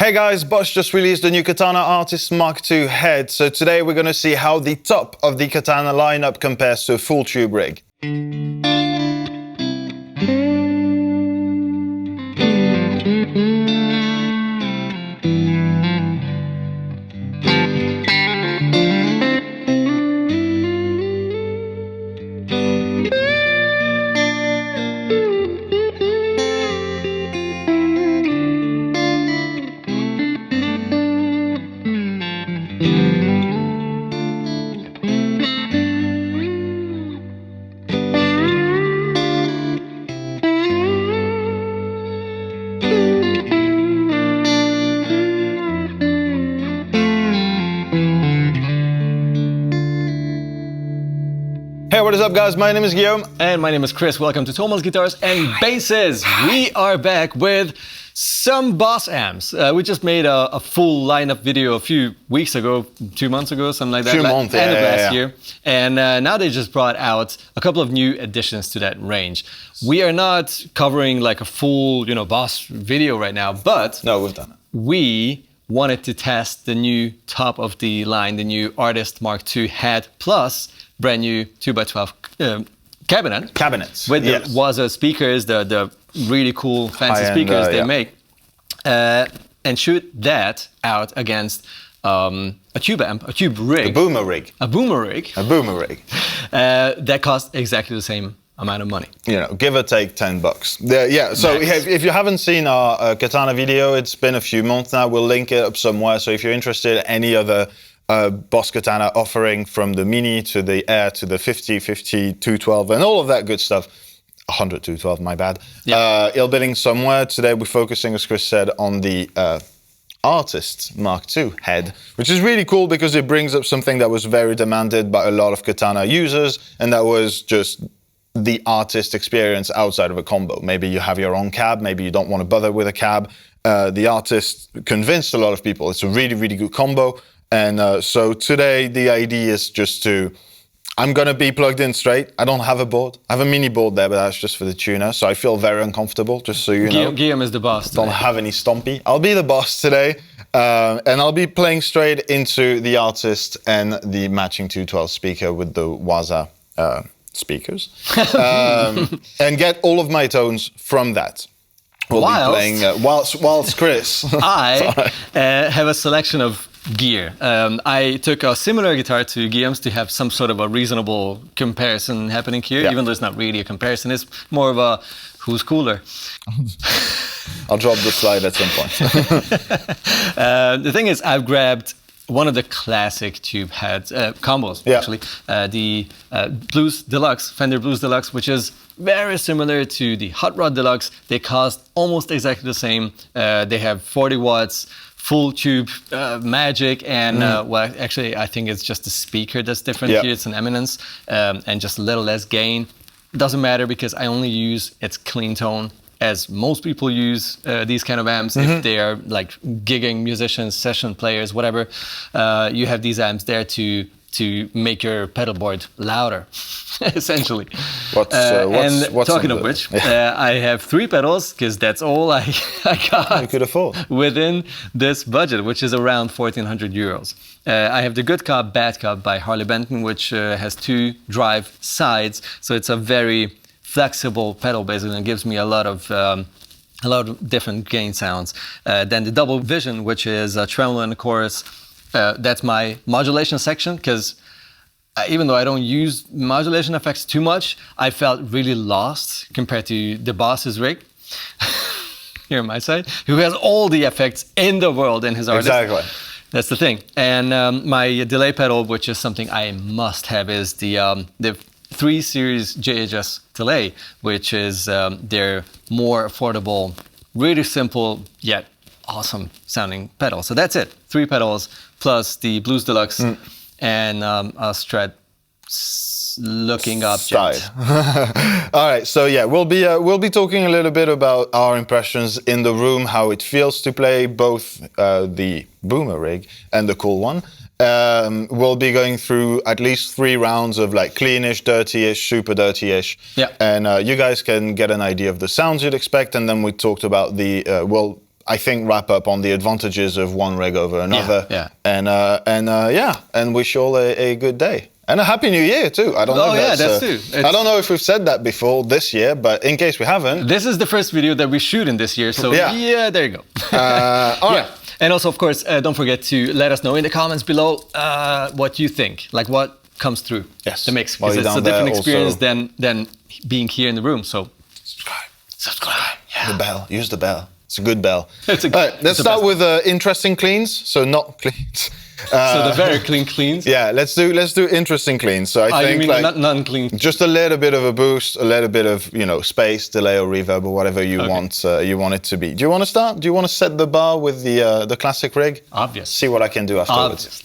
Hey guys, Boss just released the new Katana Artist MkII Head, so today we're going to see how the top of the Katana lineup compares to a full tube rig. Hey, what is up guys? My name is Guillaume. And my name is Chris. Welcome to Thomann Guitars and Basses. We are back with some Boss amps. We just made a full lineup video a few weeks ago, 2 months ago, something like that. End of last year. And now they just brought out a couple of new additions to that range. We are not covering like a full, Boss video right now, but No, we've done it. We wanted to test the new top of the line, the new Artist MkII Head Plus brand new 2x12 cabinets with the Waza speakers, the really cool fancy speakers they make, and shoot that out against a tube amp, a tube rig, a boomer rig that costs exactly the same amount of money. Give or take $10. Yeah. So if you haven't seen our Katana video, it's been a few months now. We'll link it up somewhere. So if you're interested in any other Boss Katana offering, from the Mini to the Air to the 50, 212 and all of that good stuff. 100, 212, my bad. Yeah. It'll be linked somewhere. Today we're focusing, as Chris said, on the Artist MkII Head, which is really cool because it brings up something that was very demanded by a lot of Katana users, and that was just the artist experience outside of a combo. Maybe you have your own cab, maybe you don't want to bother with a cab. The Artist convinced a lot of people it's a really, really good combo. And so today the idea is just I'm going to be plugged in straight. I don't have a board. I have a mini board there, but that's just for the tuner. So I feel very uncomfortable, just so you know. Guillaume is the boss today. Don't have any stompy. I'll be the boss today. And I'll be playing straight into the Artist and the matching 212 speaker with the Waza speakers. And get all of my tones from that. We'll be playing whilst Chris. I have a selection of gear. I took a similar guitar to Guillaume's to have some sort of a reasonable comparison happening here, even though it's not really a comparison. It's more of a who's cooler. I'll drop the slide at some point. The thing is, I've grabbed one of the classic tube head combos, actually, the Blues Deluxe, Fender Blues Deluxe, which is very similar to the Hot Rod Deluxe. They cost almost exactly the same. They have 40 watts, full tube magic, and well, actually, I think it's just the speaker that's different here. It's an Eminence, and just a little less gain. It doesn't matter because I only use its clean tone, as most people use these kind of amps. If they are like gigging musicians, session players, whatever, you have these amps there to make your pedal board louder, essentially. Talking of which, I have 3 pedals because that's all I got. You could afford within this budget, which is around 1,400 euros. I have the Good Cop, Bad Cop by Harley Benton, which has 2 drive sides, so it's a very flexible pedal basically, and gives me a lot of different gain sounds. Then the Double Vision, which is a tremolo and a chorus. That's my modulation section, because even though I don't use modulation effects too much, I felt really lost compared to the Boss's rig. Here on my side, who has all the effects in the world in his Artist. Exactly. That's the thing. And my delay pedal, which is something I must have, is the 3 Series JHS delay, which is their more affordable, really simple yet awesome sounding pedal. So that's it. 3 pedals plus the Blues Deluxe and a Strat looking object. All right, so yeah, we'll be talking a little bit about our impressions in the room, how it feels to play both the boomer rig and the cool one. We'll be going through at least 3 rounds of like cleanish, dirty-ish, super dirty-ish. Yeah. And you guys can get an idea of the sounds you'd expect. And then we talked about the, I think, wrap up on the advantages of one rig over another. And wish you all a good day. And a Happy New Year too. I don't know. That's too. I don't know if we've said that before this year, but in case we haven't. This is the first video that we shoot in this year, so yeah there you go. All right. And also, of course, don't forget to let us know in the comments below what you think, like what comes through the mix, because it's a different experience than being here in the room. So subscribe. Yeah. The bell. Use the bell. It's a good bell. All right, let's start with interesting cleans. So not cleans. So the very clean cleans. Yeah, let's do interesting cleans. So I think you mean like non-clean. Just a little bit of a boost, a little bit of space, delay or reverb or whatever you want it to be. Do you want to start? Do you want to set the bar with the classic rig? Obvious. See what I can do afterwards.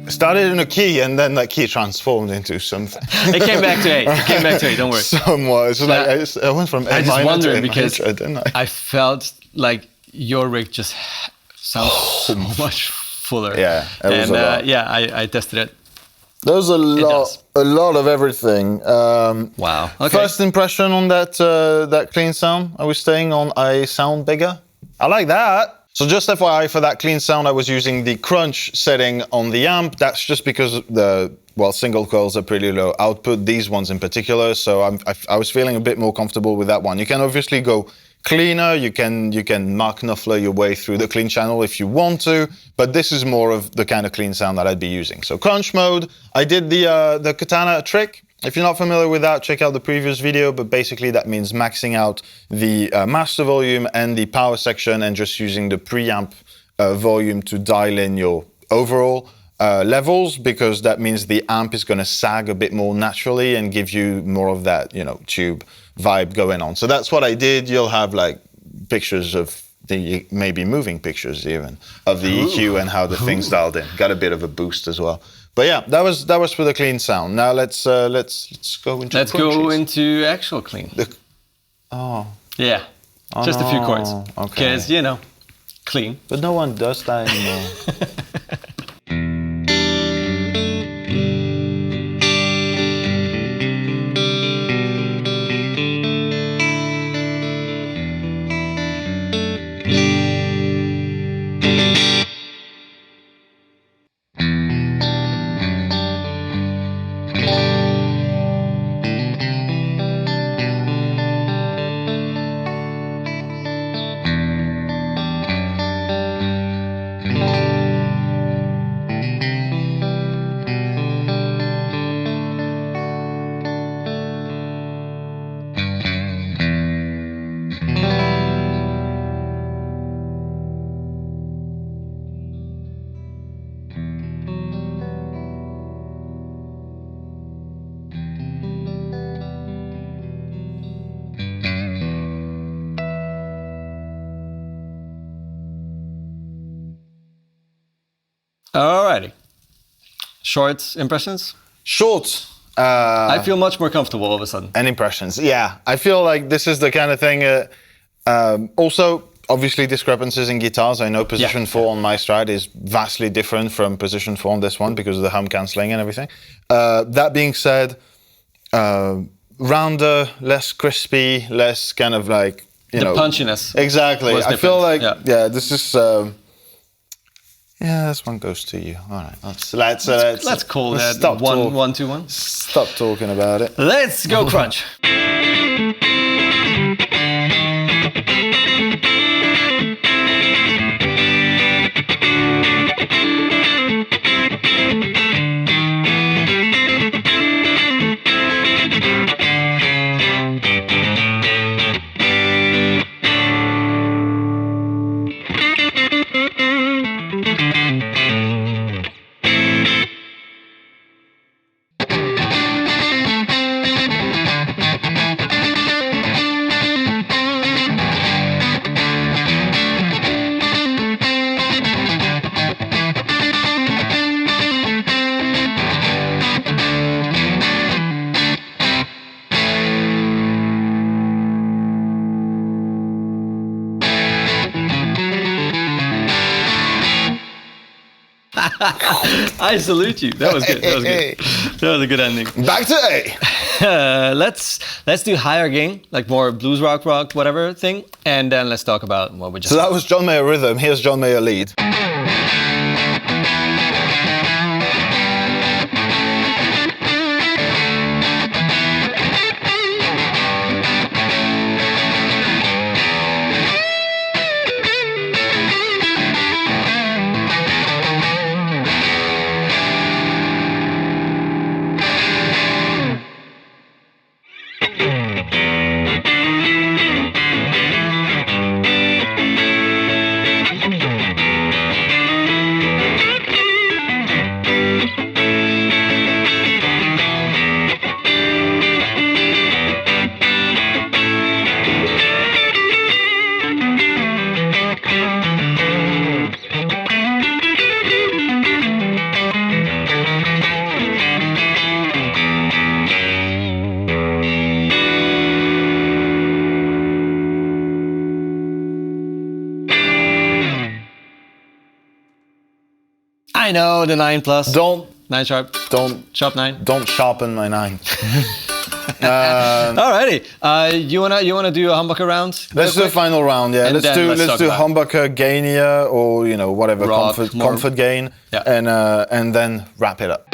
Started in a key and then that key transformed into something. It came back to A. It came back to A. Don't worry. Somewhat. It's like I went from A minor to A because major, didn't I? I felt like your rig just sounds so much fuller. Yeah, it was a lot. I tested it. There was a lot of everything. Wow. Okay. First impression on that clean sound. Are we staying on a sound bigger? I like that. So just FYI, for that clean sound, I was using the crunch setting on the amp. That's just because single coils are pretty low output, these ones in particular. So I was feeling a bit more comfortable with that one. You can obviously go cleaner. You can Mark Knopfler your way through the clean channel if you want to, but this is more of the kind of clean sound that I'd be using. So crunch mode, I did the Katana trick. If you're not familiar with that, check out the previous video, but basically that means maxing out the master volume and the power section and just using the preamp volume to dial in your overall levels, because that means the amp is going to sag a bit more naturally and give you more of that, tube vibe going on. So that's what I did. You'll have like pictures of maybe moving pictures even of the EQ and how the thing's dialed in. Got a bit of a boost as well. But yeah, that was for the clean sound. Now let's go into actual clean. Yeah. Just a few chords. Okay. Because clean. But no one does that anymore. Alrighty. Short impressions? Short. I feel much more comfortable all of a sudden. And impressions. Yeah, I feel like this is the kind of thing. Also, obviously, discrepancies in guitars. I know position 4 on my Strat is vastly different from position 4 on this one because of the hum cancelling and everything. That being said, rounder, less crispy, less kind of like, you know. The punchiness. Exactly. I feel like, this is... this one goes to you. All right, let's call that 1-1-2-1. Stop talking about it. Let's go crunch. I salute you. That was good. That was good. That was a good ending. Back to A. Let's do higher gain, like more blues rock, whatever thing, and then let's talk about what we just. So that was John Mayer rhythm. Here's John Mayer lead. I know the 9+. Don't 9 sharp. Don't sharp 9. Don't sharpen my 9. Alrighty. You wanna do a humbucker round? Let's do a final round. Yeah. Let's do humbucker gainier or whatever rock, comfort gain. Yeah. And then wrap it up.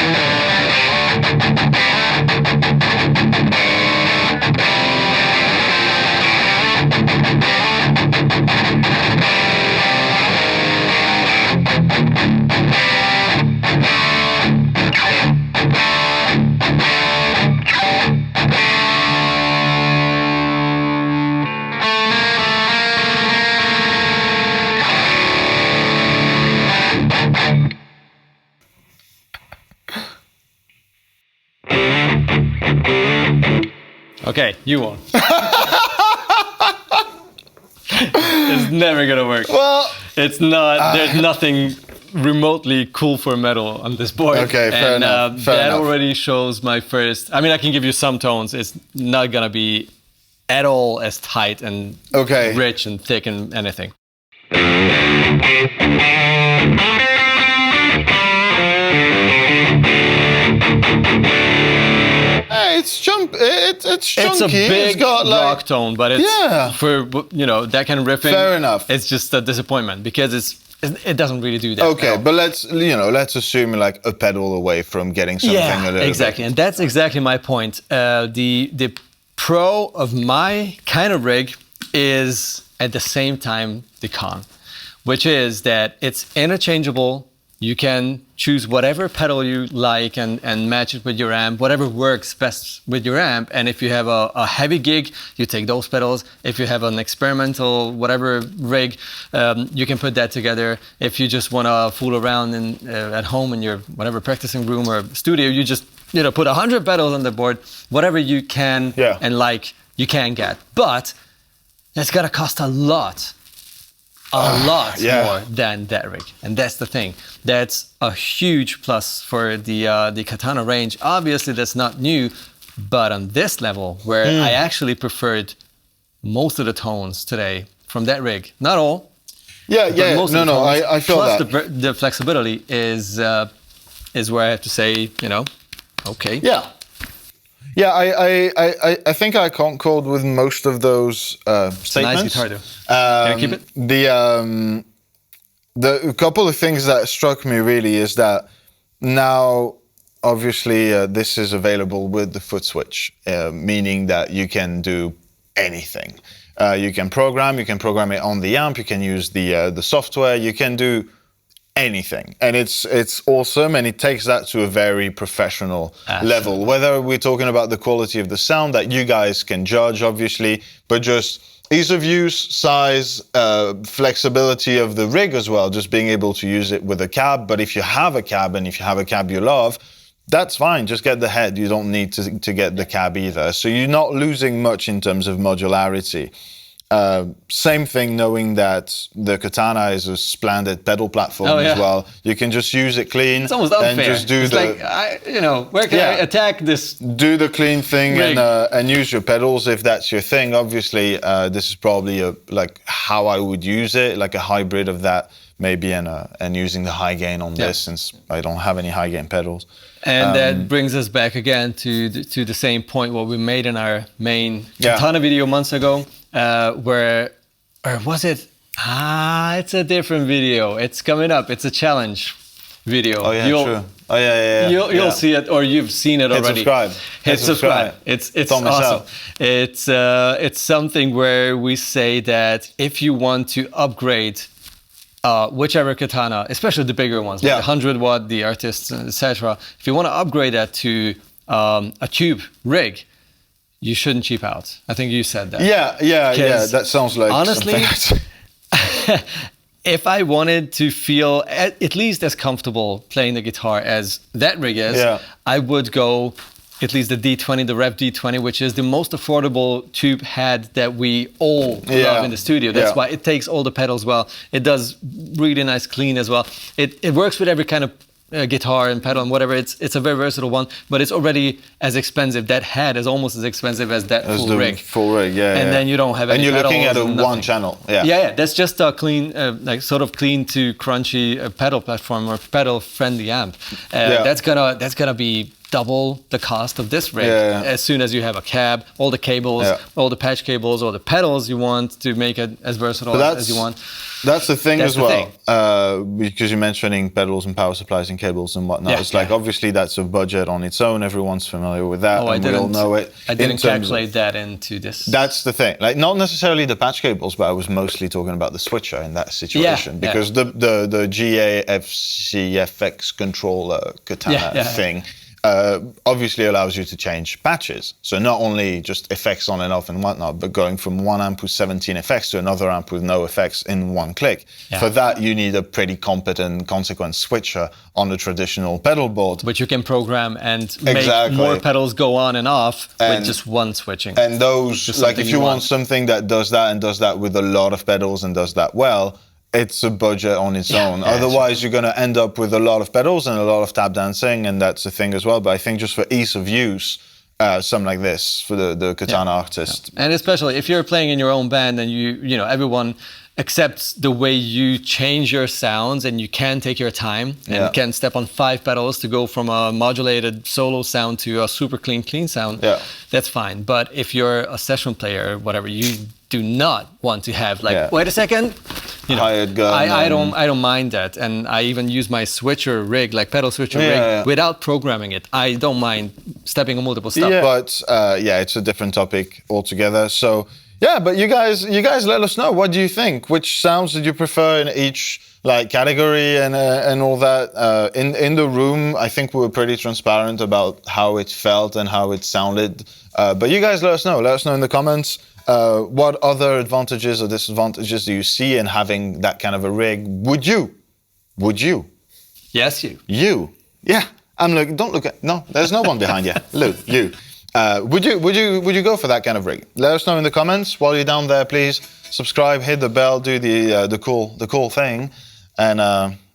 Okay, you won. It's never gonna work. Well, it's not. There's nothing remotely cool for metal on this board. Okay, fair enough. That already shows my first. I mean, I can give you some tones. It's not gonna be at all as tight and rich and thick and anything. It's chunky. It's a big rock tone, but it's for that kind of riffing. Fair enough. It's just a disappointment because it doesn't really do that. Okay, but let's assume like a pedal away from getting something a little exactly, bit. And that's exactly my point. The pro of my kind of rig is at the same time the con, which is that it's interchangeable. You can choose whatever pedal you like and match it with your amp, whatever works best with your amp. And if you have a heavy gig, you take those pedals. If you have an experimental whatever rig, you can put that together. If you just want to fool around at home in your whatever practicing room or studio, you just put 100 pedals on the board, whatever you can and like you can get. But it's gonna cost a lot a lot more than that rig, and that's the thing. That's a huge plus for the Katana range. Obviously, that's not new, but on this level, where I actually preferred most of the tones today from that rig, not all. Yeah, most of the tones, I feel plus that. The flexibility is where I have to say, you know, okay. Yeah, I think I concord with most of those statements. Nice guitar, though. Can I keep it? The couple of things that struck me really is that now, obviously, this is available with the foot switch, meaning that you can do anything. You can program it on the amp, you can use the software, you can do anything, and it's awesome, and it takes that to a very professional level. Whether we're talking about the quality of the sound that you guys can judge, obviously, but just ease of use, size, flexibility of the rig as well, just being able to use it with a cab. But if you have a cab, and if you have a cab you love, that's fine, just get the head. You don't need to get the cab either. So you're not losing much in terms of modularity. Same thing, knowing that the Katana is a splendid pedal platform as well. You can just use it clean. It's almost unfair. And just do where can I attack this? Do the clean thing and use your pedals if that's your thing. Obviously, this is probably like how I would use it, like a hybrid of that maybe, and using the high gain on this, since I don't have any high gain pedals. And that brings us back again to the same point what we made in our main Katana video months ago. Or was it? It's a different video. It's coming up. It's a challenge video. Oh yeah, true. Oh yeah. You'll see it, or you've seen it already. Hit subscribe. It's awesome. It's something where we say that if you want to upgrade whichever Katana, especially the bigger ones, like the 100 watt, the Artist, etc. If you want to upgrade that to a tube rig, you shouldn't cheap out. I think you said that. Yeah. That sounds like honestly, if I wanted to feel at least as comfortable playing the guitar as that rig is, I would go at least the D20, the Rev D20, which is the most affordable tube head that we all love in the studio. That's why it takes all the pedals well. It does really nice clean as well. It works with every kind of guitar and pedal and whatever. It's a very versatile one, but it's already as expensive. That head is almost as expensive as that full rig. And then you don't have any pedals. And you're looking at one channel. That's just a clean, like sort of clean to crunchy pedal platform or pedal friendly amp. That's gonna be double the cost of this rig as soon as you have a cab, all the cables, all the patch cables, all the pedals you want to make it as versatile as you want. That's the thing as well, because you're mentioning pedals and power supplies and cables and whatnot. It's like, obviously that's a budget on its own. Everyone's familiar with that, and we all know it. I didn't calculate that into this. That's the thing. Like, not necessarily the patch cables, but I was mostly talking about the switcher in that situation, because the GAFCFX controller Katana thing obviously allows you to change patches. So not only just effects on and off and whatnot, but going from one amp with 17 effects to another amp with no effects in one click. For that, you need a pretty competent, consequent switcher on the traditional pedal board. Which you can program and make more pedals go on and off with just one switching. And those, like if you want something that does that and does that with a lot of pedals and does that well, it's a budget on its own. Otherwise, you're going to end up with a lot of pedals and a lot of tap dancing, and that's the thing as well. But I think just for ease of use, something like this for the Katana Artist. And especially if you're playing in your own band and you know, everyone accepts the way you change your sounds, and you can take your time and can step on 5 pedals to go from a modulated solo sound to a super clean sound. That's fine. But if you're a session player or whatever, you do not want to have like, wait a second, you know, I don't mind that, and I even use my switcher rig, like pedal switcher rig, without programming it. I don't mind stepping on multiple stuff. But it's a different topic altogether. So but you guys let us know, what do you think? Which sounds did you prefer in each like category and all that? In the room, I think we were pretty transparent about how it felt and how it sounded. But you guys let us know. Let us know in the comments. What other advantages or disadvantages do you see in having that kind of a rig? Would you? Yes, you. You? Yeah. I'm looking. Don't look at. No, there's no one behind you. Luke, you. Would you go for that kind of rig? Let us know in the comments. While you're down there, please subscribe, hit the bell, do the cool thing, and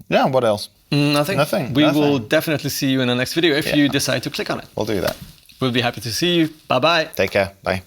yeah, what else? Nothing. We will definitely see you in the next video if you decide to click on it. We'll do that. We'll be happy to see you. Bye-bye. Take care. Bye.